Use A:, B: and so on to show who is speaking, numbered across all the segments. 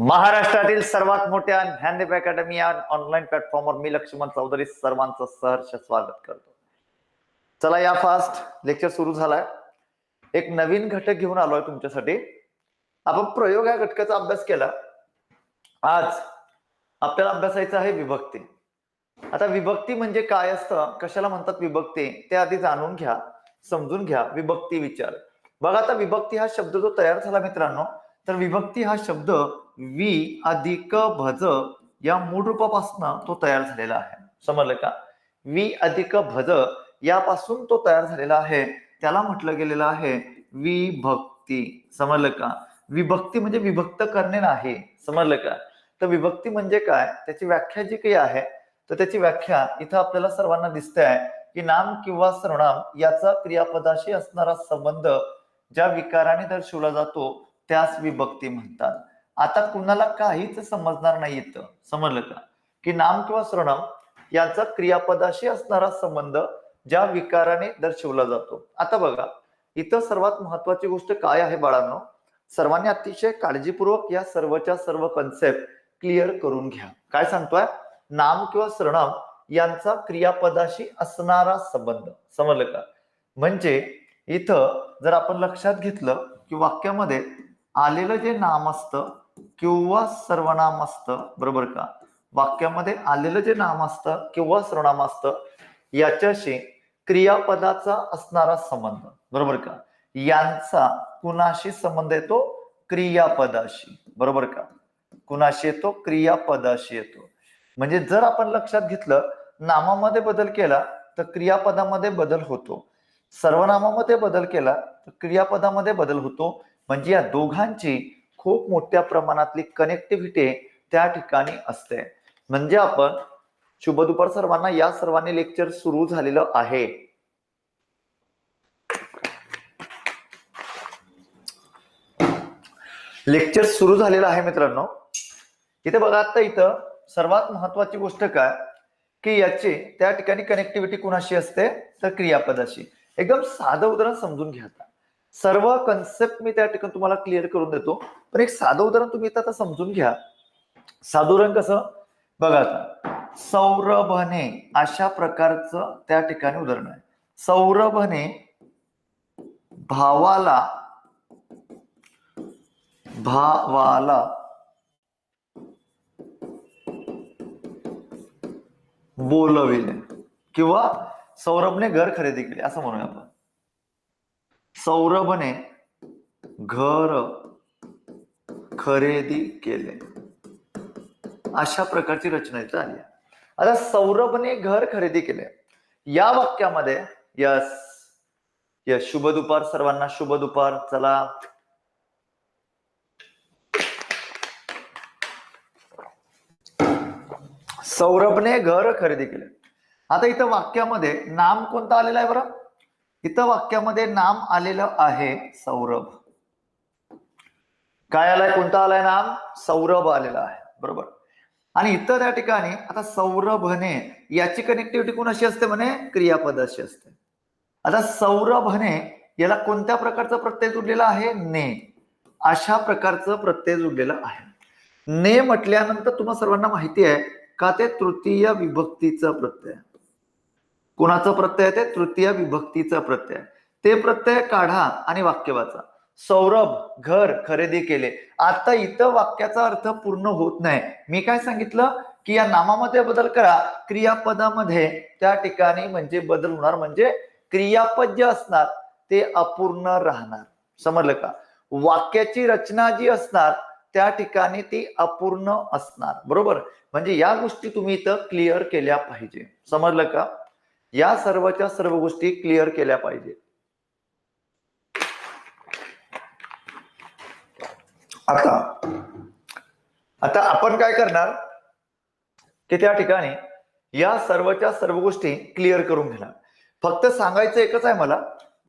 A: महाराष्ट्रातील सर्वात मोठ्या ज्ञानदीप अकॅडमी या ऑनलाईन प्लॅटफॉर्मवर मी लक्ष्मण चौधरी सर्वांचं सहर्ष स्वागत करतो. चला या फास्ट लेक्चर सुरू झालाय. एक नवीन घटक घेऊन आलोय तुमच्यासाठी. आपण प्रयोग या घटकाचा अभ्यास केला. आज आपल्याला अभ्यासायचं आहे विभक्ती. आता विभक्ती म्हणजे काय असतं, कशाला म्हणतात विभक्ती ते आधी जाणून घ्या, समजून घ्या. विभक्ती विचार बघा. आता विभक्ती हा शब्द जो तयार झाला मित्रांनो, तर विभक्ती हा शब्द वि अधिक भज या मूळ रूपापासून तो तयार झालेला आहे. समजलं का? वि अधिक भज यापासून तो तयार झालेला आहे. त्याला म्हटलं गेलेलं आहे विभक्ती. समजलं का? विभक्ती म्हणजे विभक्त करणे नाही. समजलं का? तर विभक्ती म्हणजे काय, त्याची व्याख्या जी काही आहे, तर त्याची व्याख्या इथं आपल्याला सर्वांना दिसते आहे की नाम किंवा सर्वनाम याचा क्रियापदाशी असणारा संबंध ज्या विकाराने दर्शवला जातो त्यास विभक्ती म्हणतात. आता कुणाला काहीच समजणार नाही इथं. समजलं का? की नाम किंवा सर्वनाम यांचा क्रियापदाशी असणारा संबंध ज्या विकाराने दर्शवला जातो. आता बघा, इथं सर्वात महत्वाची गोष्ट काय आहे बाळांनो, सर्वांनी अतिशय काळजीपूर्वक या सर्वच्या सर्व कन्सेप्ट क्लिअर करून घ्या. काय सांगतोय? नाम किंवा सर्वनाम यांचा क्रियापदाशी असणारा संबंध. समजलं का? म्हणजे इथं जर आपण लक्षात घेतलं की वाक्यामध्ये आलेलं जे नाम असतं किंवा सर्वनाम असतं, बरोबर का? वाक्यामध्ये आलेलं जे नाम असतं किंवा सर्वनाम असतं याच्याशी क्रियापदाचा असणारा संबंध, बरोबर का? यांचा कुणाशी संबंध येतो? क्रियापदाशी. बरोबर का? कुणाशी येतो? क्रियापदाशी येतो. म्हणजे जर आपण लक्षात घेतलं, नामामध्ये बदल केला तर क्रियापदामध्ये बदल होतो, सर्वनामामध्ये बदल केला तर क्रियापदामध्ये बदल होतो. म्हणजे या दोघांची खूप मोठ्या प्रमाणातली कनेक्टिव्हिटी त्या ठिकाणी असते. म्हणजे आपण शुभ दुपार सर्वांना. या सर्वांनी लेक्चर सुरू झालेलं आहे. लेक्चर सुरू झालेलं आहे मित्रांनो. इथे बघा, आता इथं सर्वात महत्वाची गोष्ट काय की याची त्या ठिकाणी कनेक्टिव्हिटी कुणाशी असते? तर क्रियापदाशी. एकदम साधं उदाहरण समजून घ्या. सर्व कन्सेप्ट मी त्या ठिकाणी तुम्हाला क्लिअर करून देतो, पण एक साधं उदाहरण तुम्ही आता समजून घ्या. साधं उदाहरण कसं? बघा, आता सौरभने अशा प्रकारचं त्या ठिकाणी उदाहरण आहे. सौरभने भावाला बोलविले किंवा सौरभने घर खरेदी केले असं म्हणूया आपण. सौरभने घर खरेदी केले अशा प्रकारची रचना इथे आली. आता सौरभने घर खरेदी केले या वाक्यामध्ये यस यस शुभ दुपार सर्वांना, शुभ दुपार. चला, सौरभने घर खरेदी केले. आता इथं वाक्यामध्ये नाम कोणतं आलेलं आहे बरं? इथं वाक्यामध्ये नाम आलेलं आहे सौरभ. काय आलाय? कोणतं आलाय नाम? सौरभ आलेला आहे, बरोबर. आणि इथं त्या ठिकाणी आता सौरभने याची कनेक्टिव्हिटी कोणाशी असते? म्हणे क्रियापदाशी असते. आता सौरभने याला कोणत्या प्रकारचा प्रत्यय जुडलेला आहे? ने. अशा प्रकारचं प्रत्यय जुडलेलं आहे. ने म्हटल्यानंतर तुम्हाला सर्वांना माहिती आहे का ते तृतीय विभक्तीचं प्रत्यय. कोणाचं प्रत्यय? ते तृतीय विभक्तीचा प्रत्यय. ते प्रत्यय काढा आणि वाक्य वाचा. सौरभ घर खरेदी केले. आता इथं वाक्याचा अर्थ पूर्ण होत नाही. मी काय सांगितलं की या नामामध्ये बदल करा, क्रियापदामध्ये त्या ठिकाणी म्हणजे बदल होणार. म्हणजे क्रियापद जे असणार ते अपूर्ण राहणार. समजलं का? वाक्याची रचना जी असणार त्या ठिकाणी ती अपूर्ण असणार, बरोबर. म्हणजे या गोष्टी तुम्ही इथं क्लिअर केल्या पाहिजे. समजलं का? या सर्वच्या सर्व गोष्टी क्लिअर केल्या पाहिजे. आता आपण काय करणार की त्या ठिकाणी या सर्वच्या सर्व गोष्टी क्लिअर करून घेणार. फक्त सांगायचं एकच आहे मला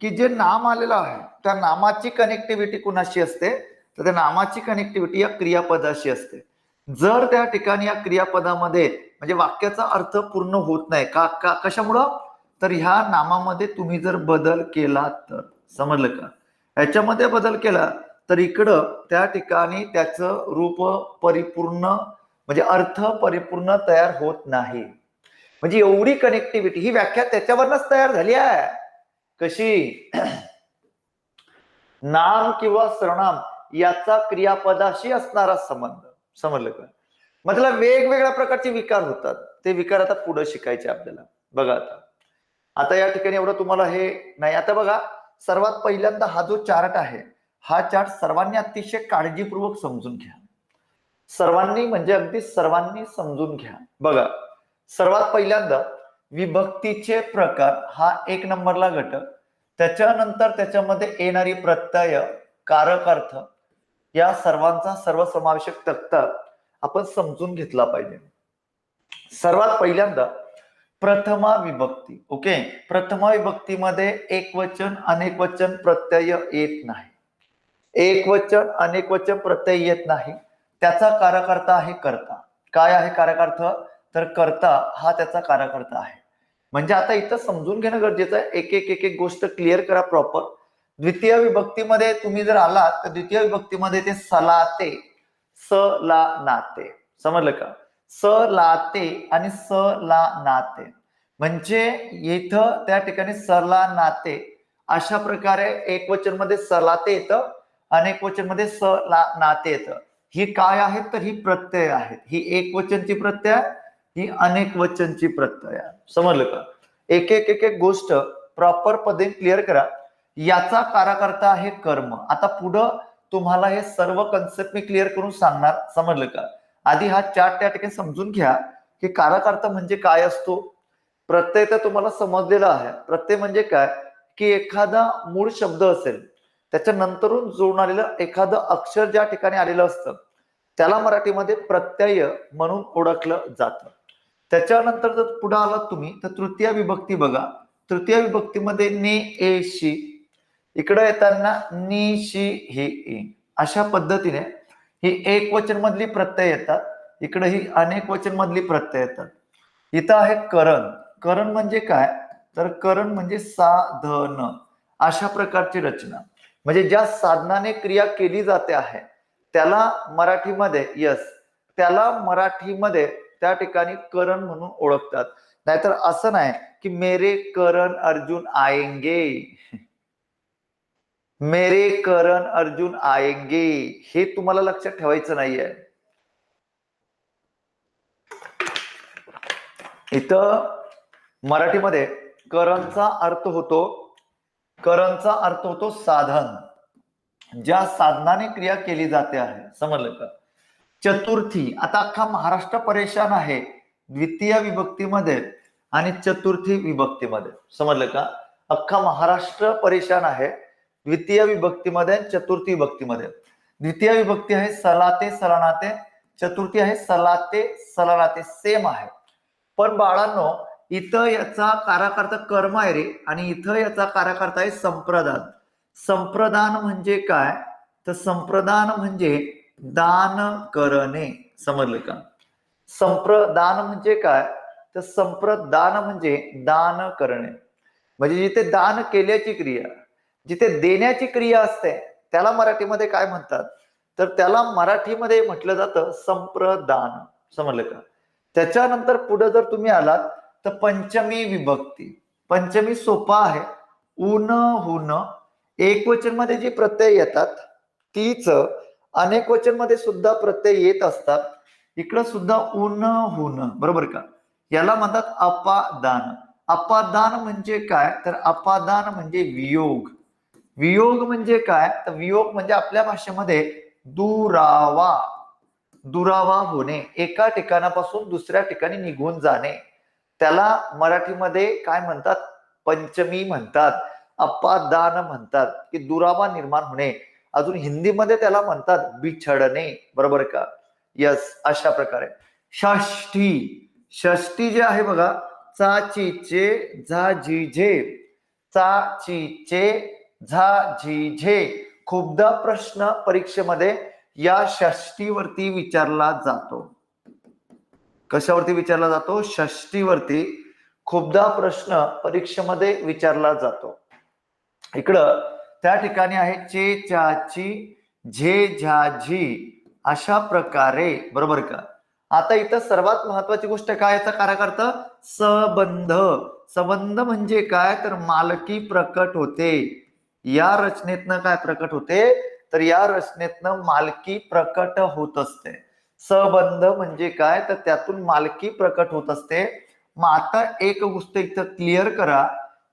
A: की जे नाम आलेलं आहे त्या नामाची कनेक्टिव्हिटी कुणाशी असते? तर त्या नामाची कनेक्टिव्हिटी या क्रियापदाशी असते. जर त्या ठिकाणी या क्रियापदामध्ये म्हणजे वाक्याचा अर्थ पूर्ण होत नाही का कशामुळं? तर ह्या नामामध्ये तुम्ही जर बदल केला तर. समजलं का? याच्यामध्ये बदल केला तर इकडं त्या ठिकाणी त्याचं रूप परिपूर्ण म्हणजे अर्थ परिपूर्ण तयार होत नाही. म्हणजे एवढी कनेक्टिव्हिटी, ही व्याख्या त्याच्यावरच तयार झाली आहे. कशी? नाम किंवा सर्वनाम याचा क्रियापदाशी असणारा संबंध. समजलं का? मतलब वेगवेगळ्या प्रकारचे विकार होतात, ते विकार आता पुढे शिकायचे आपल्याला. बघा आता या ठिकाणी एवढं तुम्हाला हे नाही. आता बघा, सर्वात पहिल्यांदा हा जो चार्ट आहे, हा चार्ट सर्वांनी अतिशय काळजीपूर्वक समजून घ्या. सर्वांनी म्हणजे अगदी सर्वांनी समजून घ्या. बघा, सर्वात पहिल्यांदा विभक्तीचे प्रकार हा 1 नंबरला घटक, त्याच्यानंतर त्याच्यामध्ये येणारी प्रत्यय, कारक अर्थ, या सर्वांचा सर्वसमावेशक तक्ता आपण समजून घेतला पाहिजे. सर्वात पहिल्यांदा प्रथमा विभक्ती. ओके, प्रथमा विभक्तीमध्ये एकवचन अनेक वचन प्रत्यय येत नाही. एकवचन अनेक वचन प्रत्यय येत नाही. त्याचा कारकर्ता आहे कर्ता. काय आहे कारकार्थ? तर कर्ता हा त्याचा कारकर्ता आहे. म्हणजे आता इथं समजून घेणं गरजेचं आहे. एक एक गोष्ट क्लिअर करा प्रॉपर. द्वितीय विभक्तीमध्ये तुम्ही जर आलात तर द्वितीय विभक्तीमध्ये ते सलाते, स ला नाते. समजलं का? स लाते आणि स ला नाते, म्हणजे इथं त्या ठिकाणी सला नाते अशा प्रकारे एक वचन मध्ये सलाते येतं, अनेक वचन मध्ये स ला नाते येतं. ही काय आहेत? तर ही प्रत्यय आहेत. ही एक वचनची प्रत्यय, ही अनेक वचनची प्रत्यय. समजलं का? एक एक गोष्ट प्रॉपर पद्धतीने क्लिअर करा. याचा कारकर्ता आहे कर्म. आता पुढं तुम्हाला हे सर्व कन्सेप्ट मी क्लिअर करून सांगणार. समजलं का? आधी हा चार्ट त्या ठिकाणी समजून घ्या की कारक म्हणजे काय असतो. प्रत्यय तर तुम्हाला समजलेला आहे. प्रत्यय म्हणजे काय की एखादा मूळ शब्द असेल, त्याच्या नंतरून जोडून आलेलं एखादं अक्षर ज्या ठिकाणी आलेलं असतं त्याला मराठीमध्ये प्रत्यय म्हणून ओळखलं जातं. त्याच्यानंतर जर पुढे आलात तुम्ही तर तृतीय विभक्ती बघा. तृतीय विभक्तीमध्ये ने ए शी, इकडे येताना नि शी ही ई, अशा पद्धतीने ही एक वचन मधली प्रत्यय येतात, इकडे ही अनेक वचन मधली प्रत्यय येतात. इथं आहे करण. करण म्हणजे काय? तर करण म्हणजे साधन, अशा प्रकारची रचना. म्हणजे ज्या साधनाने क्रिया केली जाते आहे त्याला मराठीमध्ये त्याला मराठीमध्ये त्या ठिकाणी करण म्हणून ओळखतात. नाहीतर असं नाही की मेरे करण अर्जुन आएंगे, मेरे करण अर्जुन आएंगे, हे तुम्हाला लक्षात ठेवायचं नाहीये. इथं मराठीमध्ये करणचा अर्थ होतो साधन, ज्या साधनाने क्रिया केली जाते आहे. समजलं का? चतुर्थी, आता अख्खा महाराष्ट्र परेशान आहे द्वितीय विभक्तीमध्ये आणि चतुर्थी विभक्तीमध्ये. समजलं का? अख्खा महाराष्ट्र परेशान आहे द्वितीय विभक्तीमध्ये आणि चतुर्थी विभक्तीमध्ये. द्वितीय विभक्ती आहे सलाते सलानाते, चतुर्थी आहे सलाते सलानाते, सेम आहे. पण बाळांनो, इथं याचा कारकर्ता कर्म आहे रे, आणि इथं याचा कारकर्ता आहे संप्रदान. संप्रदान म्हणजे काय? तर संप्रदान म्हणजे दान करणे. समजलं का? संप्रदान म्हणजे काय? तर संप्रदान म्हणजे दान करणे. म्हणजे जिथे दान केल्याची क्रिया, जिथे देण्याची क्रिया असते त्याला मराठीमध्ये काय म्हणतात? तर त्याला मराठीमध्ये म्हटलं जातं संप्रदान. समजलं का? त्याच्यानंतर पुढे जर तुम्ही आलात तर पंचमी विभक्ती. पंचमी सोपा आहे. उन हुन, एक वचन मध्ये जी प्रत्यय येतात तीच अनेक वचन मध्ये सुद्धा प्रत्यय येत असतात. इकडं सुद्धा उन हुन, बरोबर का? याला म्हणतात अपादान. अपादान म्हणजे काय? तर अपादान म्हणजे वियोग. वियोग म्हणजे काय? तर वियोग म्हणजे आपल्या भाषेमध्ये दुरावा, दुरावा होणे, एका ठिकाणापासून दुसऱ्या ठिकाणी निघून जाणे. त्याला मराठीमध्ये काय म्हणतात? पंचमी म्हणतात, अपादान म्हणतात, की दुरावा निर्माण होणे. अजून हिंदीमध्ये त्याला म्हणतात बिछडणे. बरोबर का? यस, अशा प्रकारे. षष्ठी, षष्ठी जे आहे बघा, चाचीचे झाजीझे, चाचीचे झाजीझे. खूपदा प्रश्न परीक्षेमध्ये या षष्टीवरती विचारला जातो. कशावरती विचारला जातो? षष्टीवरती खूपदा प्रश्न परीक्षेमध्ये विचारला जातो. इकडं त्या ठिकाणी आहे चे चाची झे झा झी अशा प्रकारे, बरोबर का. आता इथं सर्वात महत्वाची गोष्ट काय, याचा काराकर्थ संबंध. संबंध म्हणजे काय, तर मालकी प्रकट होते. या रचनेतनं काय प्रकट होते, तर या रचनेतनं मालकी प्रकट होत असते. संबंध म्हणजे काय, तर त्यातून मालकी प्रकट होत असते. मग आता एक गोष्ट इथं क्लिअर करा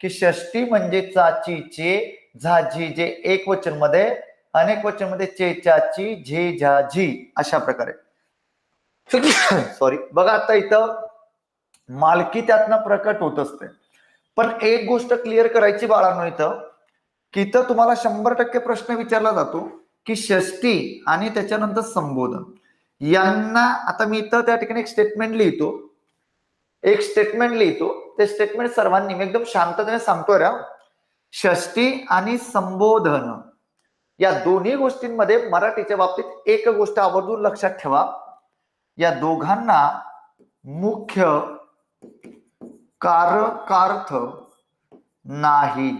A: की षष्टी म्हणजे चाचीचे झाजी, जे एक वचन मध्ये, अनेक वचन मध्ये चे चाची झे झा झी अशा प्रकारे. सॉरी. बघा आता इथं मालकी त्यातनं प्रकट होत असते. पण एक गोष्ट क्लिअर करायची बाळांनो इथं, की इथं तुम्हाला 100% प्रश्न विचारला जातो की षष्टी आणि त्याच्यानंतर संबोधन यांना, आता मी इथं त्या ठिकाणी एक स्टेटमेंट लिहितो, ते स्टेटमेंट सर्वांनी मी एकदम शांततेने सांगतोय रा. षष्टी आणि संबोधन या दोन्ही गोष्टींमध्ये मराठीच्या बाबतीत एक गोष्ट आवर्जून लक्षात ठेवा, या दोघांना मुख्य कारकार्थ नाही.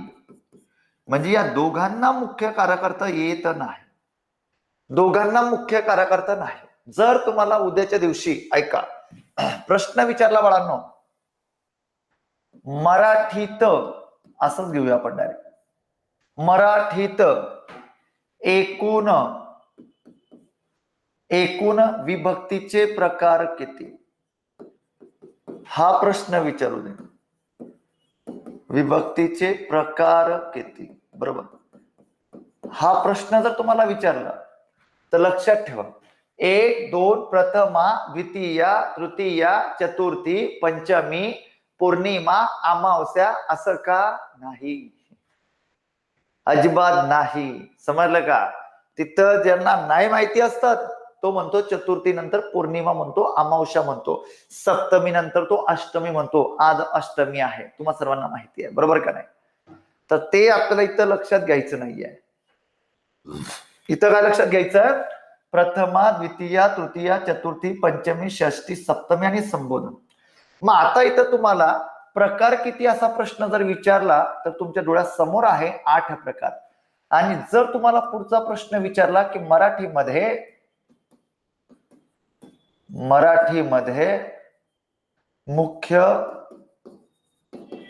A: म्हणजे या दोघांना मुख्य कारकार्थ येत नाही. दोघांना मुख्य कारकार्थ नाही. जर तुम्हाला उद्याच्या दिवशी ऐका प्रश्न विचारला बाळांनो, मराठीत, असंच घेऊया आपण डायरेक्ट, मराठीत एकूण विभक्तीचे प्रकार किती, हा प्रश्न विचारू दे. विभक्तीचे प्रकार किती, बरोबर. हा प्रश्न जर तुम्हाला विचारला तर लक्षात ठेवा, 1 2 प्रथमा द्वितीया तृतीया चतुर्थी पंचमी पौर्णिमा अमावस्या असं का नाही, अजिबात नाही. समजलं का. तिथं ज्यांना नाही माहिती असतात तो म्हणतो चतुर्थी नंतर पौर्णिमा म्हणतो, अमावस्या म्हणतो, सप्तमी नंतर तो अष्टमी म्हणतो. आज अष्टमी आहे, तुम्हा सर्वांना माहिती आहे, बरोबर का नाही. तर ते आपल्याला इथं लक्षात घ्यायचं नाहीये. इथं काय लक्षात घ्यायचं, प्रथमा द्वितीया तृतीया चतुर्थी पंचमी षष्टी सप्तमी आणि संबोधन. मग आता इथं तुम्हाला प्रकार किती असा प्रश्न जर विचारला तर तुमच्या डोळ्यासमोर आहे 8 प्रकार. आणि जर तुम्हाला पुढचा प्रश्न विचारला की मराठीमध्ये मुख्य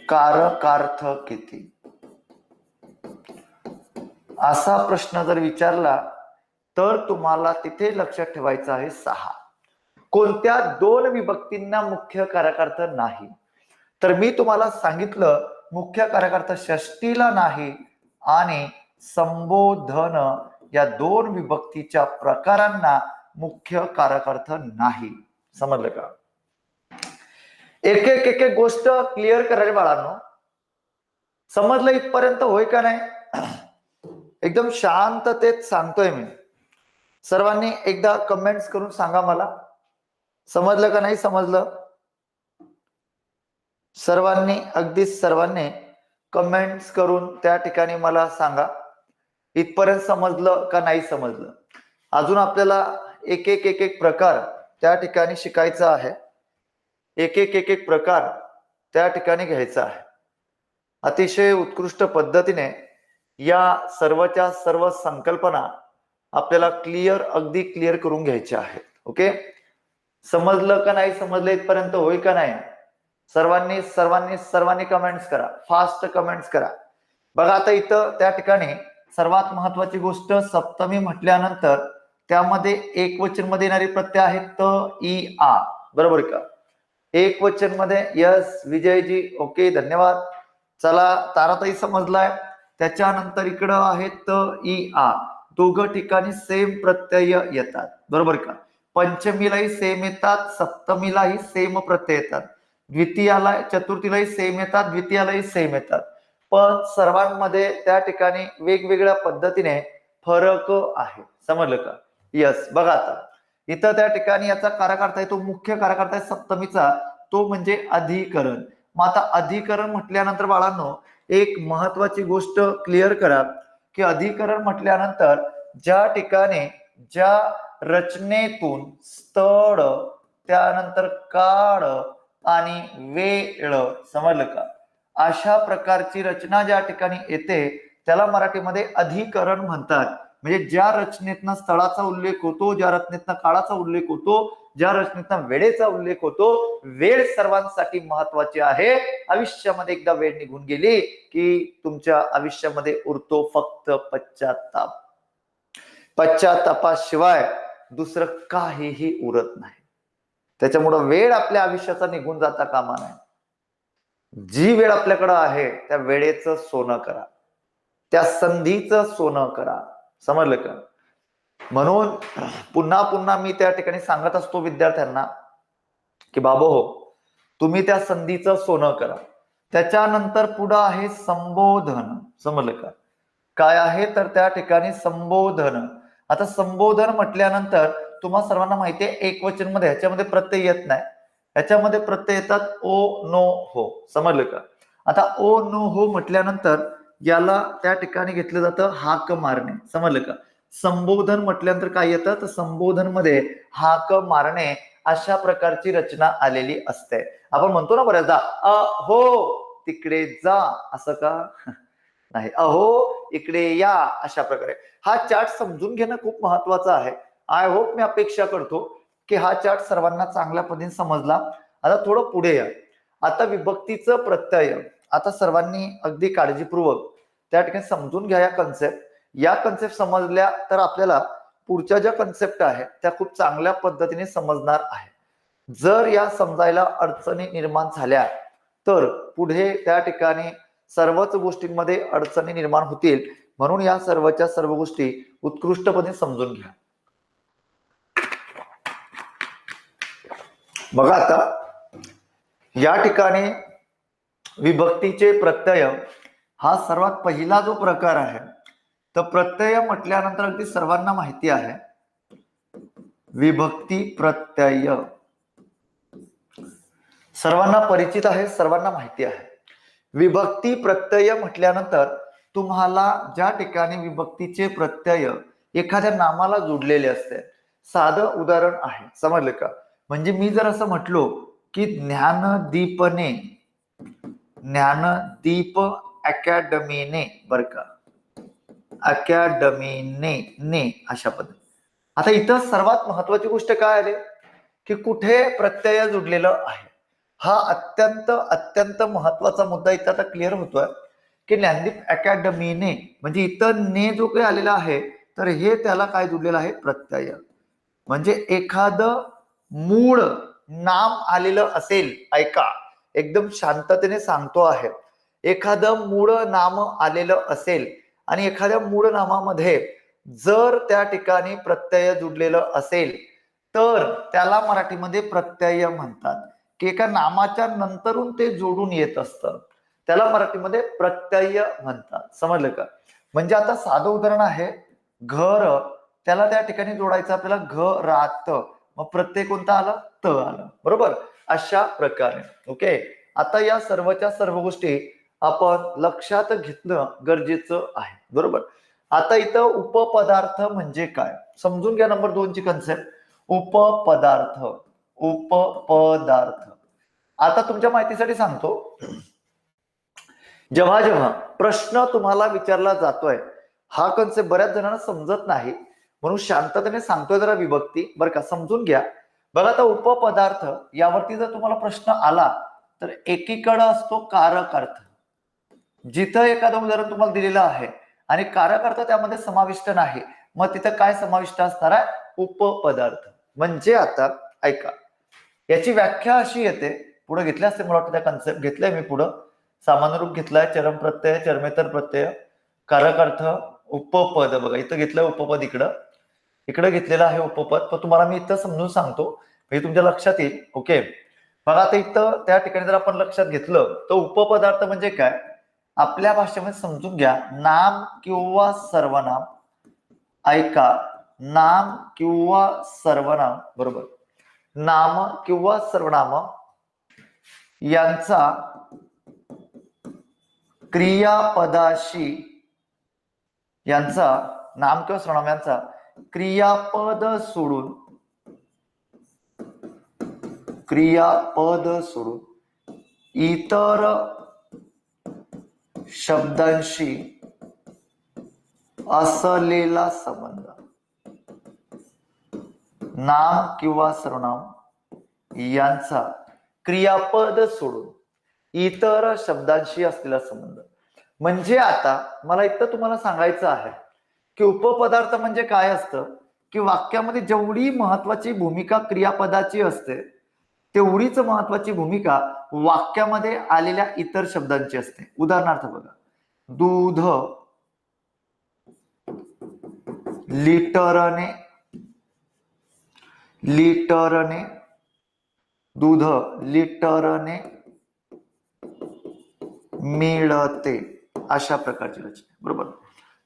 A: कारकार्थ किती, असा प्रश्न जर विचारला तर तुम्हाला तिथे लक्षात ठेवायचं आहे 6. कोणत्या 2 विभक्तींना मुख्य कारकार्थ नाही, तर मी तुम्हाला सांगितलं मुख्य कारकार्थ षष्टीला नाही आणि संबोधन या 2 विभक्तीच्या प्रकारांना मुख्य कारकार्थ नाही. समजलं का. एक एक गोष्ट क्लिअर करायला बाळांनो. समजलं इथपर्यंत, होय का नाही. एकदम शांततेत सांगतोय मी. सर्वांनी एकदा कमेंट्स करून सांगा मला, समजलं का नाही समजलं. सर्वांनी कमेंट्स करून त्या ठिकाणी मला सांगा इथपर्यंत समजलं का नाही समजलं. अजून आपल्याला एक प्रकार त्या ठिकाणी शिकायचा आहे, एक प्रकार त्या ठिकाणी घ्यायचा आहे. अतिशय उत्कृष्ट पद्धतीने या सर्वच्या सर्व संकल्पना आपल्याला अगदी क्लिअर करून घ्यायच्या आहेत. ओके, समजलं का नाही समजलं इथपर्यंत, होय का नाही. सर्वांनी कमेंट्स करा, फास्ट कमेंट्स करा. बघा आता इथं त्या ठिकाणी सर्वात महत्वाची गोष्ट, सप्तमी म्हटल्यानंतर त्यामध्ये एक वचन मध्ये येणारे प्रत्यय आहेत त इ आ, बरोबर का. एक वचन मध्ये, यस विजयजी, ओके धन्यवाद. चला ताराताई समजलाय. त्याच्यानंतर इकडं आहे त इ आ, दोघं ठिकाणी सेम प्रत्यय येतात, बरोबर का. पंचमीलाही सेम येतात, सप्तमीलाही सेम प्रत्यय येतात, द्वितीयाला चतुर्थीलाही सेम येतात, द्वितीयालाही सेम येतात. पण सर्वांमध्ये त्या ठिकाणी वेगवेगळ्या पद्धतीने फरक आहे. समजलं का. यस. बघा आता इथं त्या ठिकाणी याचा कारकार्थ आहे, तो मुख्य कारकार्थ आहे सप्तमीचा, तो म्हणजे अधिकरण. मग आता अधिकरण म्हटल्यानंतर बाळांनो एक महत्वाची गोष्ट क्लिअर करा की अधिकरण म्हटल्यानंतर ज्या ठिकाणी ज्या रचनेतून स्थळ, त्यानंतर काळ आणि वेळ, समजलं का, अशा प्रकारची रचना ज्या ठिकाणी येते त्याला मराठीमध्ये अधिकरण म्हणतात. म्हणजे ज्या रचनेतनं स्थळाचा उल्लेख होतो, ज्या रचनेतनं काळाचा उल्लेख होतो, ज्या रचनेतनं वेळेचा उल्लेख होतो, वेळ सर्वांसाठी महत्वाची आहे. आयुष्यामध्ये एकदा वेळ निघून गेली की तुमच्या आयुष्यामध्ये उरतो फक्त पश्चाताप. पश्चातापाशिवाय दुसरं काहीही उरत नाही. त्याच्यामुळं वेळ आपल्या आयुष्याचा निघून जाता कामा नये. जी वेळ आपल्याकडं आहे त्या वेळेचं सोनं करा, त्या संधीचं सोनं करा. समजलं का? म्हणून पुन्हा पुन्हा मी त्या ठिकाणी सांगत असतो विद्यार्थ्यांना की बाबो हो, तुम्ही त्या संधीचं सोनं करा. त्याच्यानंतर पुढं आहे संबोधन. समजलं का? काय आहे तर त्या ठिकाणी संबोधन. आता संबोधन म्हटल्यानंतर तुम्हा सर्वांना माहिती आहे एकवचन मध्ये ह्याच्यामध्ये प्रत्यय येत नाही. ह्याच्यामध्ये प्रत्यय येतात ओ, नो, हो. समजलं का? आता ओ, नो, हो म्हटल्यानंतर याला त्या ठिकाणी घेतलं जातं हाक मारणे. समजलं का? संबोधन म्हटल्यानंतर काय येतं तर संबोधन मध्ये हाक मारणे अशा प्रकारची रचना आलेली असते. आपण म्हणतो ना बऱ्याचदा हो तिकडे जा, असं का? नाही. अहो इकडे या, अशा प्रकारे. हा चार्ट समजून घेणं खूप महत्वाचं आहे. आय होप, मी अपेक्षा करतो की हा चार्ट सर्वांना चांगल्या पद्धतीने समजला. आता थोडं पुढे या. आता विभक्तीचं प्रत्यय. आता सर्वांनी अगदी काळजीपूर्वक त्या ठिकाणी समजून घ्या या कन्सेप्ट. या कन्सेप्ट समजल्या तर आपल्याला पुढच्या ज्या कन्सेप्ट आहेत त्या खूप चांगल्या पद्धतीने समजणार आहे. जर या समजायला अडचणी निर्माण झाल्या तर पुढे त्या ठिकाणी सर्वच गोष्टींमध्ये अडचणी निर्माण होतील. म्हणून या सर्वच्या सर्व गोष्टी उत्कृष्टपणे समजून घ्या. बघा आता या ठिकाणी विभक्तीचे प्रत्यय हा सर्वात पहिला जो प्रकार आहे, तर प्रत्यय म्हटल्यानंतर अगदी सर्वांना माहिती आहे विभक्ती प्रत्यय. सर्वांना परिचित आहे, सर्वांना माहिती आहे. विभक्ती प्रत्यय म्हटल्यानंतर तुम्हाला ज्या ठिकाणी विभक्तीचे प्रत्यय एखाद्या नामाला जोडलेले असते. साधं उदाहरण आहे. समजलं का? म्हणजे मी जर असं म्हटलो की ज्ञानदीपने, ज्ञानदीप अकॅडमीने, बर का, अकॅडमीने ने अशा पद्धती. आता इथं सर्वात महत्वाची गोष्ट काय आली की कुठे प्रत्यय जुडलेलं आहे. हा अत्यंत अत्यंत महत्वाचा मुद्दा इथं आता क्लिअर होतोय की ज्ञानदीप अकॅडमीने, म्हणजे इथं ने जो काही आलेला आहे तर हे त्याला काय जुडलेलं आहे प्रत्यय. म्हणजे एखादं मूळ नाम आलेलं असेल, ऐका एकदम शांततेने सांगतो आहे, एखादं मूळ नाम आलेलं असेल आणि एखाद्या मूळ नामामध्ये जर त्या ठिकाणी प्रत्यय जुडलेलं असेल तर त्याला मराठीमध्ये प्रत्यय म्हणतात. की एका नामाच्या नंतरून ते जोडून येत असतं, त्याला मराठीमध्ये प्रत्यय म्हणतात. समजलं का? म्हणजे आता साधं उदाहरण आहे घर, त्याला त्या ठिकाणी जोडायचं आपल्याला घरात, मग प्रत्यय कोणता आला? त आला. बरोबर? अशा प्रकारे. ओके. आता या सर्वच्या सर्व गोष्टी आपण लक्षात घेतलं गरजेचं आहे. बरोबर? आता इथं उपपदार्थ म्हणजे काय समजून घ्या. नंबर 2 ची कन्सेप्ट उपपदार्थ. उपपदार्थ आता तुमच्या माहितीसाठी सांगतो. जेव्हा जेव्हा प्रश्न तुम्हाला विचारला जातोय, हा कन्सेप्ट बऱ्याच जणांना समजत नाही, म्हणून शांततेने सांगतोय जरा विभक्ती, बरं का, समजून घ्या. बघा आता उपपदार्थ यावरती जर तुम्हाला प्रश्न आला तर एकीकडे असतो कारक अर्थ. जिथं एखादं उदाहरण तुम्हाला दिलेलं आहे आणि कारक अर्थ त्यामध्ये समाविष्ट नाही, मग तिथं काय समाविष्ट असणार आहे? उपपदार्थ. म्हणजे आता ऐका, याची व्याख्या अशी येते, पुढे घेतले असते मला वाटतं त्या कन्सेप्ट घेतलाय मी पुढं. सामान्य रूप घेतलाय, चरम प्रत्यय, चर्मेतर प्रत्यय, कारक अर्थ, उपपद. बघा इथं घेतलंय उपपद, इकडं घेतलेलं आहे उपपद, पण तुम्हाला मी इथं समजून सांगतो म्हणजे तुमच्या लक्षात येईल. ओके. बघा आता इथं त्या ठिकाणी जर आपण लक्षात घेतलं तर उपपदार्थ म्हणजे काय, आपल्या भाषेमध्ये समजून घ्या, नाम किंवा सर्वनाम. ऐका, नाम किंवा सर्वनाम, बरोबर, नाम किंवा सर्वनाम यांचा क्रियापदाशी, यांचा नाम किंवा सर्वनाम यांचा क्रियापद सोडून, क्रियापद सोडून इतर शब्दांशी असलेला संबंध, नाम किंवा सर्वनाम यांचा क्रियापद सोडून इतर शब्दांशी असलेला संबंध. म्हणजे आता मला इथं तुम्हाला सांगायचं आहे की उपपदार्थ म्हणजे काय असतं की वाक्यामध्ये जेवढी महत्वाची भूमिका क्रियापदाची असते तेवढीच महत्वाची भूमिका वाक्यामध्ये आलेल्या इतर शब्दांची असते. उदाहरणार्थ बघा, दूध लिटरने, लिटरने, दूध लिटरने मिळते, अशा प्रकारची रचना. बरोबर,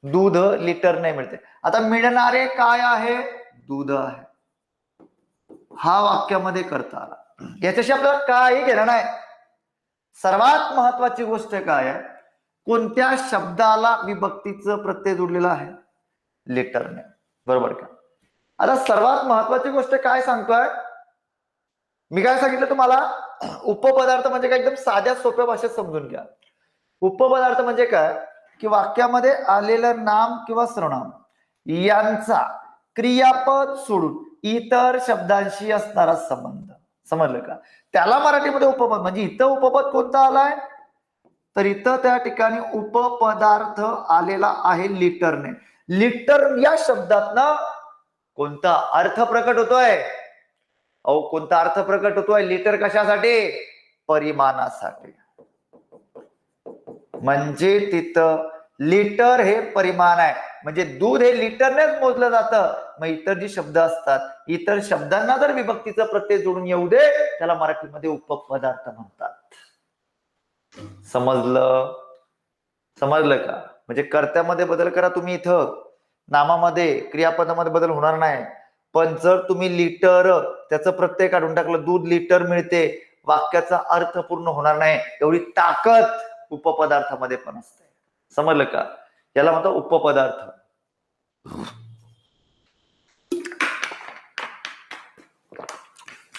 A: दूध लिटरने मिळते. आता मिळणारे काय आहे? दूध आहे. हा वाक्यामध्ये करता आला. याच्याशी आपल्याला काही घेणं नाही. सर्वात महत्वाची गोष्ट काय आहे? कोणत्या शब्दाला विभक्तीचं प्रत्यय जोडलेला आहे? लिटरने. बरोबर का? आता सर्वात महत्वाची गोष्ट काय सांगतोय मी? काय सांगितलं तुम्हाला? उपपदार्थ म्हणजे काय? एकदम साध्या सोप्या भाषेत समजून घ्या. उपपदार्थ म्हणजे काय की वाक्यामध्ये आलेलं नाम किंवा सर्वनाम यांचा क्रियापद सोडून इतर शब्दांशी असणारा संबंध. समजलं का? त्याला मराठीमध्ये उपपद. म्हणजे इथं उपपद कोणता आलाय? तर इथं त्या ठिकाणी उपपदार्थ आलेला आहे लिटरने. लिटर या शब्दातनं कोणता अर्थ प्रकट होतोय? अहो, कोणता अर्थ प्रकट होतोय? लिटर कशासाठी? परिमाणासाठी. म्हणजे तिथं लिटर हे परिमाण आहे. म्हणजे दूध हे लिटरनेच मोजलं जातं. मग इतर जी शब्द असतात, इतर शब्दांना जर विभक्तीचा प्रत्यय जोडून येऊ दे, त्याला मराठीमध्ये उपपदार्थ म्हणतात. समजलं? समजलं का? म्हणजे कर्त्यामध्ये बदल करा तुम्ही. इथं नामामध्ये क्रियापदामध्ये बदल होणार नाही. पण जर तुम्ही लिटर त्याचं प्रत्यय काढून टाकलं, दूध लिटर मिळते, वाक्याचा अर्थ पूर्ण होणार नाही. एवढी ताकद उपपदार्थामध्ये पण असते. समजलं का? याला म्हणतात उपपदार्थ.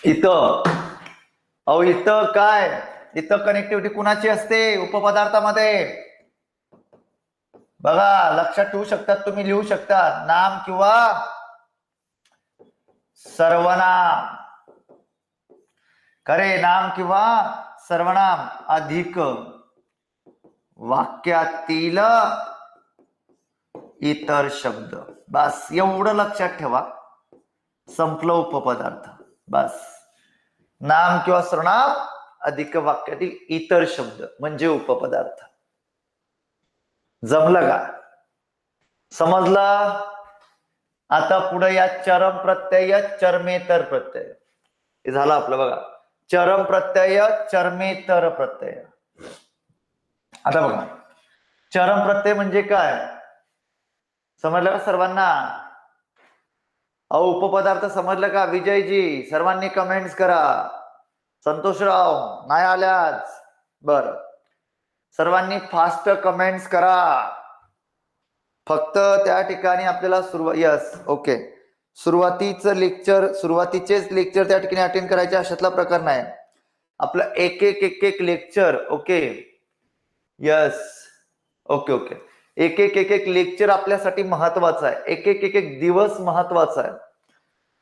A: इथं अहो इथं काय? इथं कनेक्टिव्हिटी कुणाची असते उपपदार्थामध्ये? बघा, लक्षात ठेवू शकतात तुम्ही, लिहू शकता. नाम किंवा सर्वनाम. खरे नाम किंवा सर्वनाम अधिक वाक्यातील इतर शब्द. बस एवढं लक्षात ठेवा. संपलं उपपदार्थ. बस, नाम किंवा सर्वनाम अधिक वाक्यातील इतर शब्द म्हणजे उपपदार्थ. जमलं का? समजलं? आता पुढे या चरम प्रत्यय चर्मेतर प्रत्यय. हे झालं आपलं. बघा, चरम प्रत्यय चर्मेतर प्रत्यय. आता बघा, चरम प्रत्यय म्हणजे काय समजलं का सर्वांना? अहो उपपदार्थ समजलं का? विजयजी सर्वांनी कमेंट्स करा. संतोषराव नाही आल्याच. बर, सर्वांनी फास्ट कमेंट्स करा. फक्त त्या ठिकाणी आपल्याला यस ओके, सुरुवातीचेच लेक्चर त्या ठिकाणी अटेंड करायचे अशातला प्रकार नाही. आपलं एक एक lecture. Okay, yes, okay okay, एक लेक्चर आपल्यासाठी महत्वाचं आहे. एक दिवस महत्वाचा आहे.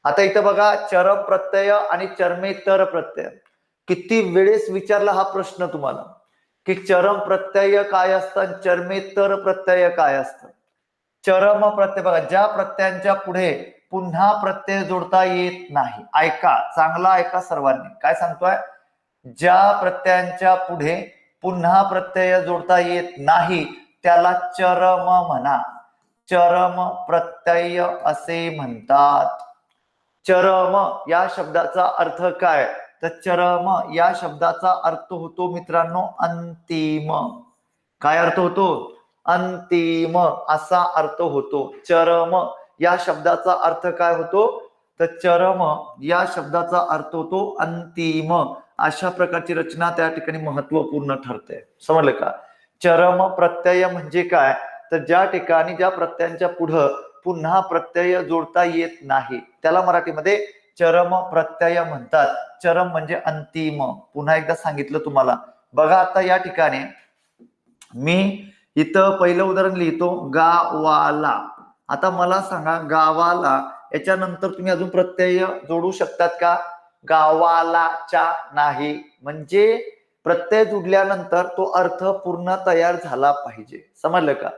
A: आता इथं बघा, चरम प्रत्यय आणि चर्मेतर प्रत्यय. किती वेळेस विचारला हा प्रश्न तुम्हाला की चरम प्रत्यय काय असतं, चर्मेतर प्रत्यय काय असतं? चरम प्रत्यय बघा, ज्या प्रत्ययांच्या पुढे पुन्हा प्रत्यय जोडता येत नाही. ऐका, चांगला ऐका सर्वांनी. काय सांगतोय? ज्या प्रत्ययांच्या पुढे पुन्हा प्रत्यय जोडता येत नाही त्याला चरम म्हणा. चरम प्रत्यय असे म्हणतात. चरम या शब्दाचा अर्थ काय? तर चरम या शब्दाचा अर्थ होतो मित्रांनो अंतिम. काय अर्थ होतो? अंतिम असा अर्थ होतो. चरम या शब्दाचा अर्थ काय होतो? तर चरम या शब्दाचा अर्थ होतो अंतिम. अशा प्रकारची रचना त्या ठिकाणी महत्वपूर्ण ठरते. समजलं का? चरम प्रत्यय म्हणजे काय? तर ज्या ठिकाणी ज्या प्रत्ययांच्या पुढं पुन्हा प्रत्यय जोडता येत नाही त्याला मराठीमध्ये चरम प्रत्यय म्हणतात. चरम म्हणजे अंतिम. पुन्हा एकदा सांगितलं तुम्हाला. बघा, आता या ठिकाणी मी इथं पहिलं उदाहरण लिहितो गावाला. आता मला सांगा गावाला याच्यानंतर तुम्ही अजून प्रत्यय जोडू शकतात का? गावालाच्या नाही, म्हणजे प्रत्यय जुडल्यानंतर तो अर्थ पूर्ण तयार झाला पाहिजे. समजलं का?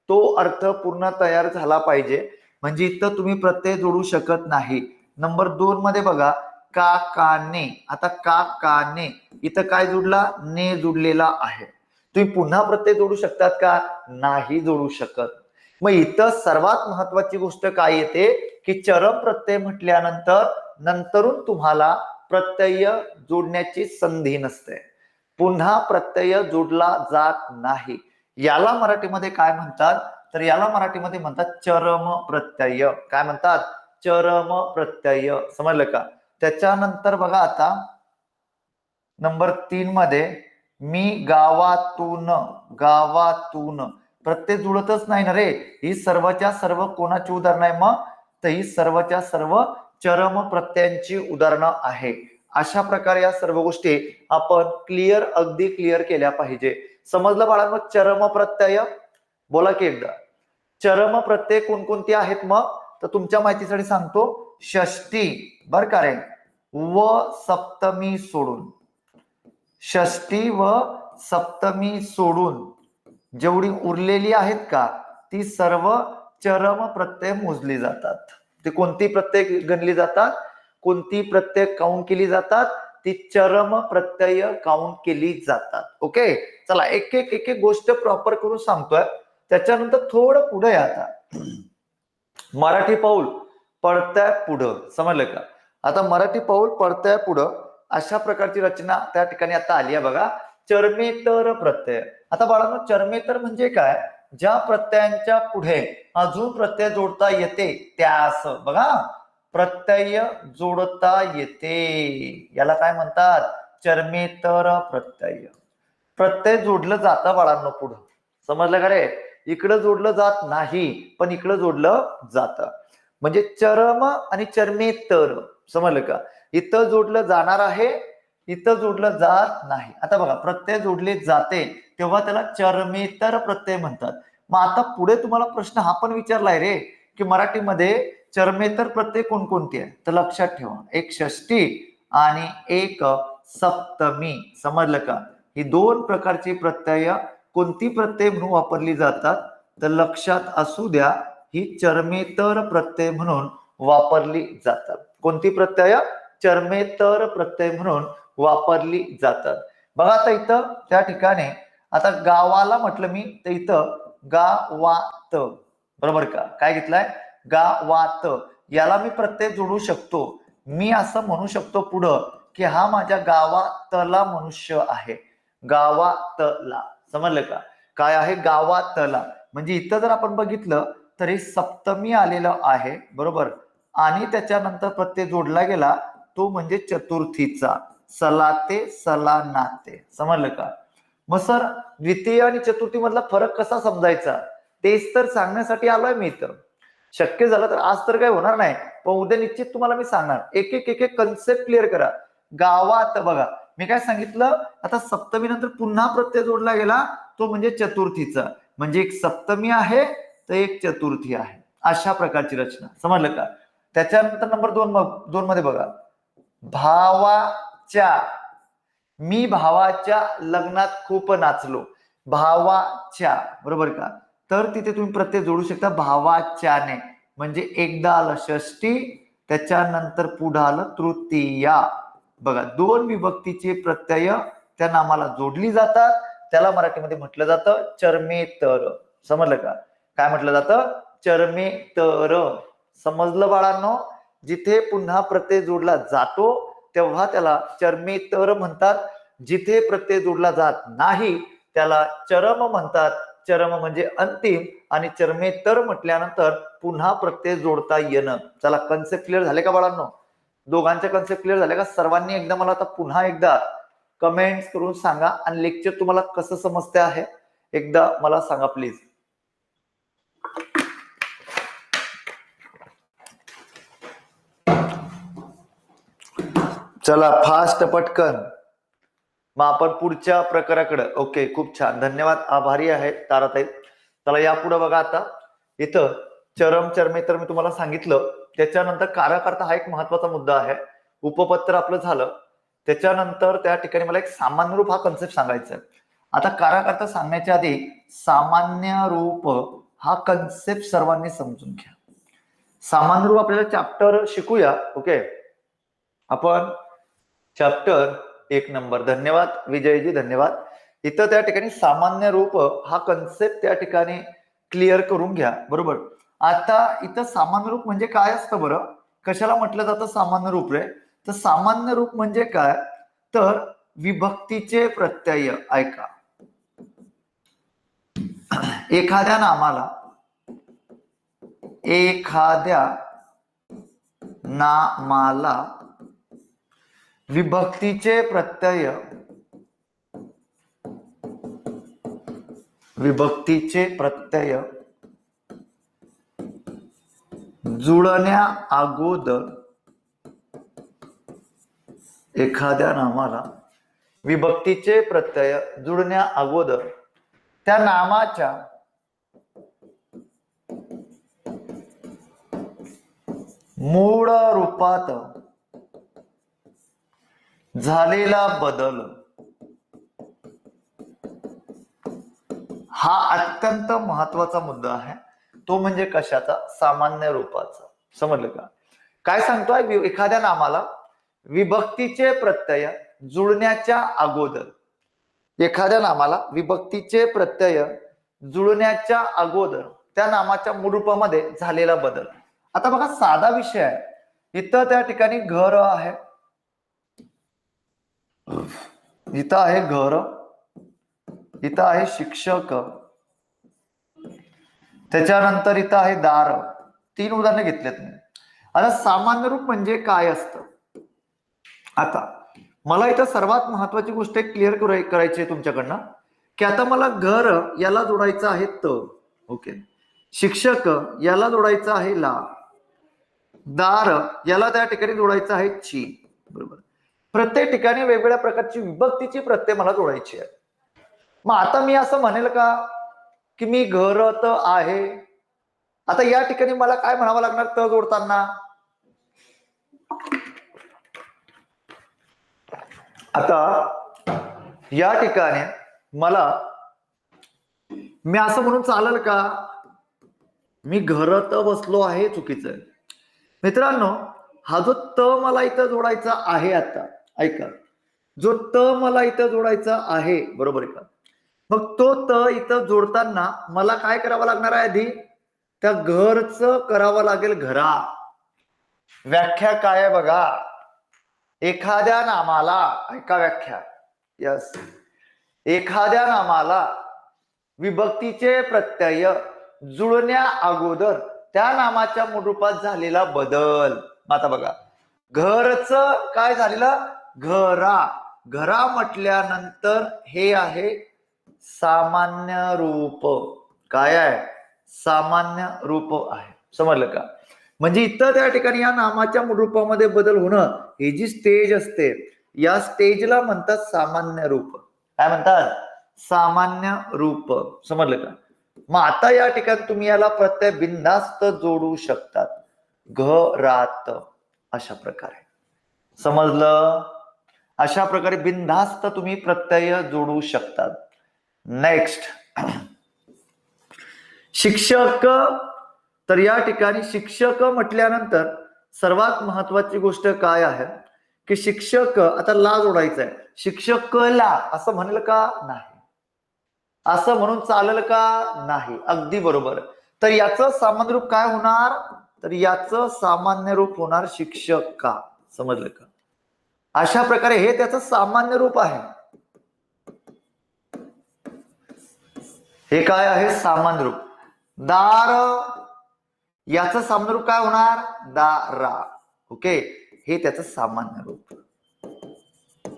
A: तो अर्थ पूर्ण तयार झाला पाहिजे, म्हणजे इथं तुम्ही प्रत्यय जोडू शकत नाही. नंबर 2 मध्ये बघा काकाने. आता काकाने इथं काय जुडला? ने जुडलेला आहे. तुम्ही पुन्हा प्रत्यय जोडू शकतात का? नाही जोडू शकत. मग इथं सर्वात महत्वाची गोष्ट काय येते की चरम प्रत्यय म्हटल्यानंतर नंतरून तुम्हाला प्रत्यय जोडण्याची संधी नसते, पुन्हा प्रत्यय जोडला जात नाही. याला मराठीमध्ये काय म्हणतात? तर याला मराठीमध्ये म्हणतात चरम प्रत्यय. काय म्हणतात? चरम प्रत्यय. समजलं का? त्याच्यानंतर बघा आता नंबर 3 मध्ये मी गावातून. गावातून प्रत्यय जुळतच नाही ना रे. ही सर्वच्या सर्व कोणाची उदाहरणं आहे मग? तर ही सर्वच्या सर्व चरम प्रत्ययांची उदाहरणं आहे. अशा प्रकारे या सर्व गोष्टी आपण क्लिअर, अगदी क्लिअर केल्या पाहिजे. समजलं बाळांनो? चरम प्रत्यय बोला की एकदा. चरम प्रत्यय कोणकोणते आहेत मग? तर तुमच्या माहितीसाठी सांगतो. षष्टी बर का रे, व सप्तमी सोडून, षष्टी व सप्तमी सोडून जेवढी उरलेली आहेत का ती सर्व चरम प्रत्यय मोजली जातात. ते कोणती प्रत्यय गणली जातात? कोणती प्रत्यय काउंट केली जातात? ती चरम प्रत्यय काउंट केली जातात. ओके, चला एक एक गोष्ट प्रॉपर करून सांगतोय. त्याच्यानंतर थोडं पुढे आता मराठी पाऊल पडत्या पुढं. समजलं का? आता मराठी पाऊल पडत्या पुढं अशा प्रकारची रचना त्या ठिकाणी आता आली आहे बघा. चर्मेतर प्रत्यय. आता बाळांनो चर्मेतर म्हणजे काय? ज्या प्रत्ययांच्या पुढे अजून प्रत्यय जोडता येते त्यास बघा प्रत्यय जोडता येते, याला काय म्हणतात? चर्मेतर प्रत्यय. प्रत्यय जोडलं जातं बाळांनो पुढं. समजलं का रे? इकडं जोडलं जात नाही, पण इकडं जोडलं जातं. म्हणजे चरम आणि चर्मेतर. समजलं का? इथं जोडलं जाणार आहे, इथं जोडलं जात नाही. आता बघा प्रत्यय जोडले जाते तेव्हा त्याला चर्मेतर प्रत्यय म्हणतात. मग आता पुढे तुम्हाला प्रश्न हा पण विचारलाय रे की मराठीमध्ये चर्मेतर प्रत्यय कोणकोणते आहे? तर लक्षात ठेवा, एक षष्टी आणि एक सप्तमी. समजलं का? ही दोन प्रकारची प्रत्यय कोणती प्रत्यय म्हणून वापरली जातात? तर लक्षात असू द्या, ही चर्मेतर प्रत्यय म्हणून वापरली जातात. कोणती प्रत्यय? चर्मेतर प्रत्यय म्हणून वापरली जातात. बघा आता इथं त्या ठिकाणी आता गावाला म्हटलं मी, तर इथं गावात. बरोबर का? काय घेतलाय? गावात. याला मी प्रत्यय जोडू शकतो. मी असं म्हणू शकतो पुढं की हा माझ्या गावातला मनुष्य आहे. गावातला. समजलं का? काय आहे? गावातला. म्हणजे इथं जर आपण बघितलं तर हे सप्तमी आलेलं आहे. बरोबर. आणि त्याच्यानंतर प्रत्यय जोडला गेला तो म्हणजे चतुर्थीचा. सलाते सलानाते. समजलं का? मग सर द्वितीय आणि चतुर्थी मधला फरक कसा समजायचा तेच तर सांगण्यासाठी आलोय मी इथं. शक्य झालं तर आज तर काही होणार नाही, पण उद्या निश्चित तुम्हाला मी सांगणार. एक एक कन्सेप्ट क्लिअर करा. गावात बघा मी काय सांगितलं, आता सप्तमी नंतर पुन्हा प्रत्यय जोडला गेला तो म्हणजे चतुर्थीचा. म्हणजे एक सप्तमी आहे तर एक चतुर्थी आहे. अशा प्रकारची रचना. समजलं का? त्याच्यानंतर नंबर 2 मध्ये बघा भावाच्या. मी भावाच्या लग्नात खूप नाचलो. भावाच्या. बरोबर का? तर तिथे तुम्ही प्रत्यय जोडू शकता भावाच्याने. म्हणजे एकदा आलं षष्टी, त्याच्यानंतर पुढे आलं तृतीया. बघा दोन विभक्तीचे प्रत्यय त्या नामाला जोडली जातात. त्याला मराठीमध्ये म्हटलं जातं चर्मेतर. समजलं का? काय म्हटलं जातं? चर्मेतर. समजलं बाळांनो? जिथे पुन्हा प्रत्यय जोडला जातो तेव्हा त्याला चर्मेतर म्हणतात. जिथे प्रत्यय जोडला जात नाही त्याला चरम म्हणतात. चरम म्हणजे अंतिम, आणि चर्मेतर म्हटल्यानंतर पुन्हा प्रत्यय जोडता येणं. चला कन्सेप्ट क्लिअर झाले का बाळांनो? दोघांचे कन्सेप्ट क्लिअर झाले का? सर्वांनी एकदा मला आता पुन्हा एकदा कमेंट्स करून सांगा, आणि लेक्चर तुम्हाला कसं समजते आहे एकदा मला सांगा प्लीज. चला फास्ट पटकन. मग आपण पुढच्या प्रकाराकडे. ओके, खूप छान, धन्यवाद, आभारी आहे ताराताई. चला यापुढे बघा. आता इथं चरम चरमेतर मी तुम्हाला सांगितलं. त्याच्यानंतर काराकर्ता हा एक महत्वाचा मुद्दा आहे. उपपत्र आपलं झालं. त्याच्यानंतर त्या ठिकाणी मला एक सामान्य रूप हा कन्सेप्ट सांगायचा आहे. आता काराकर्ता सांगण्याच्या आधी सामान्य रूप हा कन्सेप्ट सर्वांनी समजून घ्या. सामान्य रूप आपल्याला चॅप्टर शिकूया. ओके, आपण चॅप्टर 1 नंबर. धन्यवाद विजयजी, धन्यवाद. इथं त्या ठिकाणी सामान्य रूप हा कन्सेप्ट त्या ठिकाणी क्लिअर करून घ्या. बरोबर. आता इथं सामान्य रूप म्हणजे काय असतं बरं, कशाला म्हटलं जातं सामान्य रूप रे? तर सामान्य रूप म्हणजे काय, तर विभक्तीचे प्रत्यय. ऐका, एखाद्या नामाला विभक्तीचे प्रत्यय जुळण्या अगोदर, एखाद्या नामाला विभक्तीचे प्रत्यय जुळण्या अगोदर त्या नामाच्या मूळ रूपात झालेला बदल हा अत्यंत महत्वाचा मुद्दा आहे. तो म्हणजे कशाचा? सामान्य रूपाचा. समजलं का? काय सांगतोय? एखाद्या नामाला विभक्तीचे प्रत्यय जुळण्याच्या अगोदर, एखाद्या नामाला विभक्तीचे प्रत्यय जुळण्याच्या अगोदर त्या नामाच्या मूळ रूपामध्ये झालेला बदल. आता बघा, साधा विषय आहे. इथं त्या ठिकाणी घर आहे, इथं आहे घर, इथं आहे शिक्षक, त्याच्यानंतर इथं आहे दार. 3 उदाहरणं घेतलेत मी. आता सामान्य रूप म्हणजे काय असतं? आता मला इथं सर्वात महत्वाची गोष्ट क्लिअर करायची आहे तुमच्याकडनं, की आता मला घर याला जोडायचं आहे त. ओके, शिक्षक याला जोडायचं आहे ला, दार याला त्या ठिकाणी जोडायचं आहे ची. बरोबर. प्रत्येक ठिकाणी वेगवेगळ्या प्रकारची विभक्तीची प्रत्यय मला जोडायची आहे. मग आता मी असं म्हणेल का की मी घरात आहे? आता या ठिकाणी मला काय म्हणावं लागणार त जोडताना? आता या ठिकाणी मला मी असं म्हणून चालेल का मी घरात बसलो आहे? चुकीचं आहे मित्रांनो. हा जो त मला इथं जोडायचा आहे, आता ऐका, जो त मला इथं जोडायचा आहे, बरोबर आहे का? मग तो त इथं जोडताना मला काय करावं लागणार आहे? आधी त्या घरचं करावं लागेल घरा. व्याख्या काय आहे बघा, एखाद्या नामाला, ऐका व्याख्या, यस, एखाद्या नामाला विभक्तीचे प्रत्यय जुळण्या अगोदर त्या नामाच्या मूळ रूपात झालेला बदल. आता बघा, घरचं काय झालेलं? घरा. घरा म्हटल्यानंतर हे आहे सामान्य रूप. काय आहे? सामान्य रूप आहे. समजलं का? म्हणजे इथं त्या ठिकाणी या नामाच्या मूळ रूपामध्ये बदल होणं, ही जी स्टेज असते, या स्टेजला म्हणतात सामान्य रूप. काय म्हणतात? सामान्य रूप. समजलं का? मग आता या ठिकाणी तुम्ही याला प्रत्यय बिनधास्त जोडू शकतात. घरात, अशा प्रकारे. समजलं? अशा प्रकारे बिनधास्त तुम्ही प्रत्यय जोडू शकतात. नेक्स्ट, शिक्षक. तर या ठिकाणी शिक्षक म्हटल्यानंतर सर्वात महत्वाची गोष्ट काय आहे की शिक्षक, आता ला जोडायचं आहे. शिक्षक ला असं म्हणेल का? नाही. असं म्हणून चालेल का? नाही. अगदी बरोबर. तर याचं सामान्य रूप काय होणार? तर याचं सामान्य रूप होणार शिक्षक का. समजलं का? अशा प्रकारे हे त्याचं सामान्य रूप आहे. हे काय आहे? सामान्य रूप. दार, याचं सामान्य रूप काय होणार? दारा. ओके, हे त्याचं सामान्य रूप.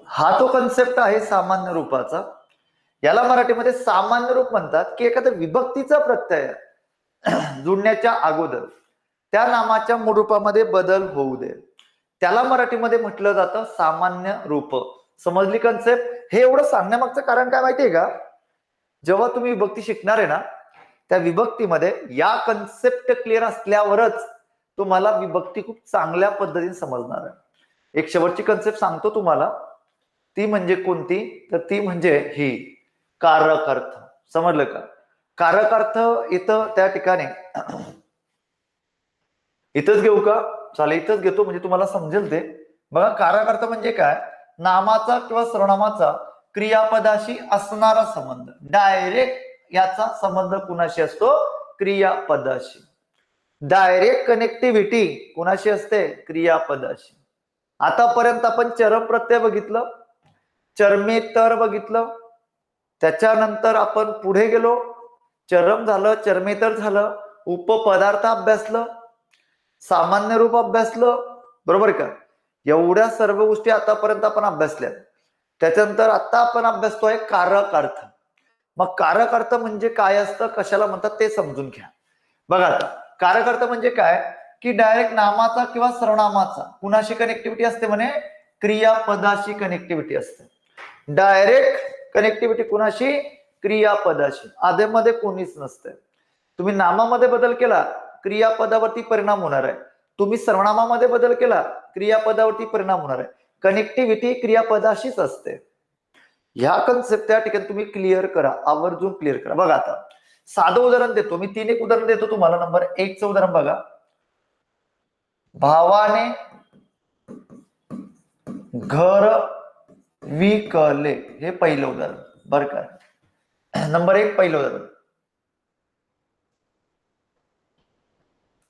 A: हा तो कन्सेप्ट आहे सामान्य रूपाचा. याला मराठीमध्ये सामान्य रूप म्हणतात की एखाद्या विभक्तीचा प्रत्यय जुळण्याच्या अगोदर त्या नामाच्या मूळ रूपामध्ये बदल होऊ दे, त्याला मराठीमध्ये म्हटलं जातं सामान्य रूप. समजली कन्सेप्ट? हे एवढं सांगण्यामागचं कारण काय माहितीये का? जेव्हा तुम्ही विभक्ती शिकणार आहे ना, त्या विभक्तीमध्ये या कन्सेप्ट क्लिअर असल्यावरच तुम्हाला विभक्ती खूप चांगल्या पद्धतीने समजणार आहे. एक शेवटची कन्सेप्ट सांगतो तुम्हाला, ती म्हणजे कोणती? तर ती म्हणजे ही कारक अर्थ. समजलं का? कारक अर्थ इथं त्या ठिकाणी इथंच घेऊ का? चालेल, इथंच घेतो म्हणजे तुम्हाला समजेल ते. बघा, कारक अर्थ म्हणजे काय? नामाचा किंवा सर्वनामाचा क्रियापदाशी असणारा संबंध. डायरेक्ट याचा संबंध कुणाशी असतो? क्रियापदाशी. डायरेक्ट कनेक्टिव्हिटी कुणाशी असते? क्रियापदाशी. आतापर्यंत आपण चरम प्रत्यय बघितलं, चर्मेतर बघितलं, त्याच्यानंतर आपण पुढे गेलो, चरम झालं, चर्मेतर झालं, उपपदार्थ अभ्यासलं, सामान्य रूप अभ्यासलं, बरोबर का? एवढ्या सर्व गोष्टी आतापर्यंत आपण अभ्यासल्या. त्याच्यानंतर आता आपण अभ्यासतोय कारक अर्थ. मग कारक अर्थ म्हणजे काय असतं, कशाला म्हणतात ते समजून घ्या. बघा, आता कारक अर्थ म्हणजे काय? की डायरेक्ट नामाचा किंवा सर्वनामाचा कुणाशी कनेक्टिव्हिटी असते? म्हणे क्रियापदाशी कनेक्टिव्हिटी असते. डायरेक्ट कनेक्टिव्हिटी कुणाशी? क्रियापदाशी. आधेमध्ये कोणीच नसते. तुम्ही नामामध्ये बदल केला, क्रियापदावरती परिणाम होणार आहे. तुम्ही सर्वनामामध्ये बदल केला, क्रियापदावरती परिणाम होणार आहे. कनेक्टिव्हिटी क्रियापदाशीच असते. ह्या कन्सेप्ट त्या ठिकाणी तुम्ही क्लिअर करा, आवर्जून क्लिअर करा. बघा, आता साधं उदाहरण देतो मी, 3 उदाहरण देतो तुम्हाला. नंबर 1चं उदाहरण बघा. भावाने घर विकले, हे पहिलं उदाहरण बरं का. नंबर 1 पहिलं उदाहरण.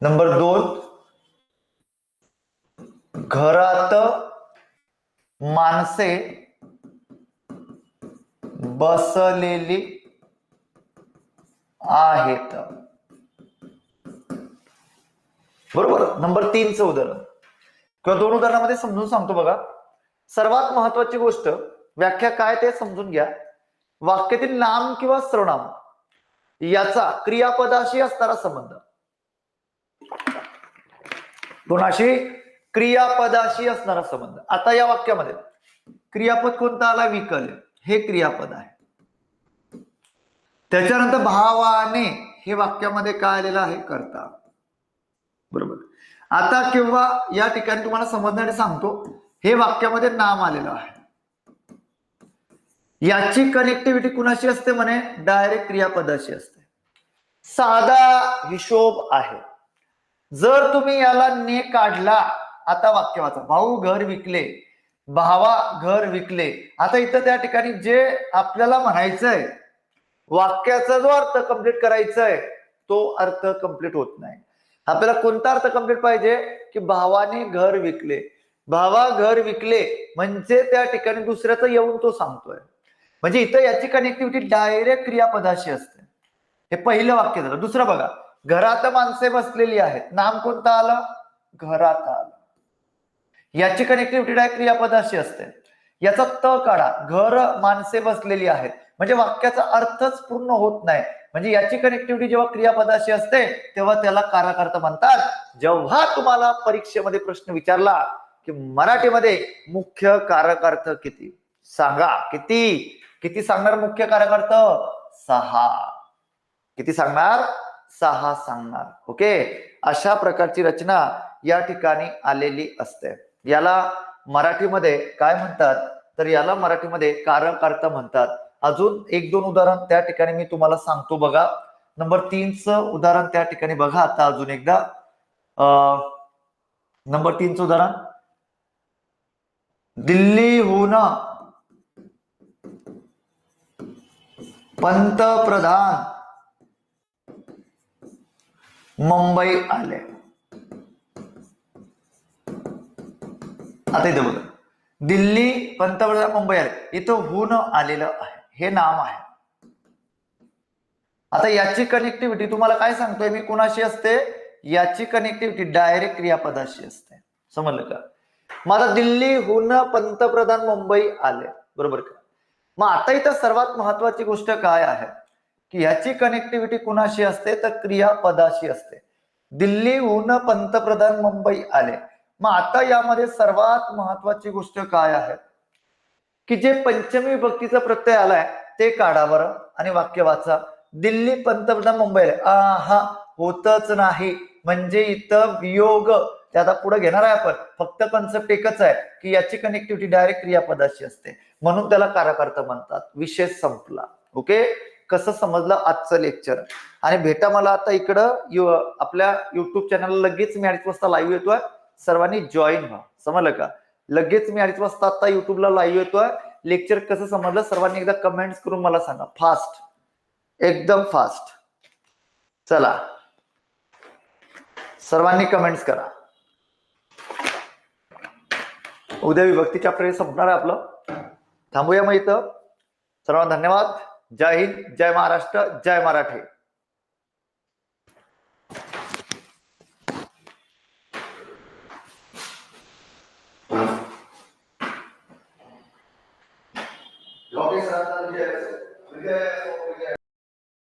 A: नंबर 2, घरात माणसे बसलेली आहेत. बरोबर. नंबर 3चं उदाहरण किंवा 2 उदाहरणामध्ये समजून सांगतो बघा. सर्वात महत्वाची गोष्ट, व्याख्या काय ते समजून घ्या. वाक्यातील नाम किंवा सर्वनाम याचा क्रियापदाशी असणारा संबंध. कोणाशी? क्रियापदाशी असणारा संबंध. आता या वाक्यामध्ये क्रियापद कोणता आला? विकले, हे क्रियापद आहे. त्याच्यानंतर भावाने, हे वाक्यामध्ये काय आलेलं आहे? कर्ता. बरोबर. आता किंवा या ठिकाणी तुम्हाला समजण्यासाठी सांगतो, हे वाक्यामध्ये नाम आलेलं आहे. याची कनेक्टिव्हिटी कुणाशी असते? म्हणे डायरेक्ट क्रियापदाशी असते. साधा हिशोब आहे. जर तुम्ही याला ने काढला, आता वाक्य वाचा. भाऊ घर विकले, भावा घर विकले. आता इथं त्या ठिकाणी जे आपल्याला म्हणायचंय, वाक्याचा जो अर्थ कंप्लीट करायचा आहे, तो अर्थ कंप्लीट होत नाही. आपल्याला कोणता अर्थ कंप्लीट पाहिजे? की भावाने घर विकले. भावा घर विकले म्हणजे त्या ठिकाणी दुसऱ्याचं येऊन तो सांगतोय. म्हणजे इथं याची कनेक्टिव्हिटी डायरेक्ट क्रियापदाशी असते. हे पहिलं वाक्य झालं. दुसरं बघा. घरात माणसे बसलेली आहेत. नाम कोणतं आलं? घरात आलं. याची कनेक्टिव्हिटी डायरेक्ट क्रियापदाशी असते. याचा त काढा. घर माणसे बसलेली आहेत. म्हणजे वाक्याचा अर्थच पूर्ण होत नाही. म्हणजे याची कनेक्टिव्हिटी जेव्हा क्रियापदाशी असते तेव्हा त्याला कारक अर्थ म्हणतात. जेव्हा तुम्हाला परीक्षेमध्ये प्रश्न विचारला की मराठीमध्ये मुख्य कारक अर्थ किती सांगा, किती सांगणार मुख्य कारक अर्थ? 6. किती सांगणार? 6 सांगणार. ओके. अशा प्रकारची रचना या ठिकाणी आलेली असते. याला मराठीमध्ये काय म्हणतात? तर याला मराठीमध्ये कारक अर्थ म्हणतात. अजून 1-2 उदाहरण त्या ठिकाणी मी तुम्हाला सांगतो बघा. नंबर 3चं उदाहरण त्या ठिकाणी बघा. आता अजून एकदा नंबर 3चं उदाहरण. दिल्लीहून पंतप्रधान मुंबई आले. आता इथे बघा. दिल्ली, पंतप्रधान मुंबई आले. इथं हून आलेलं आहे, हे नाम आहे. आता याची कनेक्टिव्हिटी तुम्हाला काय सांगतोय मी? कुणाशी असते? याची कनेक्टिव्हिटी डायरेक्ट क्रियापदाशी असते. समजलं का? मग आता दिल्लीहून पंतप्रधान मुंबई आले, बरोबर का? मग आता इथं सर्वात महत्वाची गोष्ट काय आहे की याची कनेक्टिव्हिटी कुणाशी असते? तर क्रियापदाशी असते. दिल्लीहून पंतप्रधान मुंबई आले. मग आता यामध्ये सर्वात महत्वाची गोष्ट काय आहे की जे पंचमी विभक्तीचा प्रत्यय आलाय ते काढा बरं आणि वाक्य वाचा. दिल्ली पंतप्रधान मुंबईला हा होतच नाही, म्हणजे इथं वियोग. ते आता पुढे घेणार आहे आपण. फक्त कन्सेप्ट एकच आहे की याची कनेक्टिव्हिटी डायरेक्ट क्रियापदाशी असते, म्हणून त्याला कार्यकर्ता म्हणतात. विषय संपला. ओके, कसं समजलं आजचं लेक्चर? आणि भेटा मला आता इकडं आपल्या युट्यूब चॅनलला लगेच मी 2:30 वाजता लाईव्ह येतोय. सर्वांनी जॉईन व्हा. समजलं का? लगेच मी 2:30 वाजता आता युट्यूबला लाईव्ह येतोय. लेक्चर कसं समजलं सर्वांनी एकदा कमेंट्स करून मला सांगा. फास्ट, एकदम फास्ट. चला सर्वांनी कमेंट्स करा. उद्या विभक्ती चॅप्टर संपणार आहे आपलं. थांबूया मग इथं. सर्वांना धन्यवाद. जय हिंद, जय महाराष्ट्र, जय मराठी.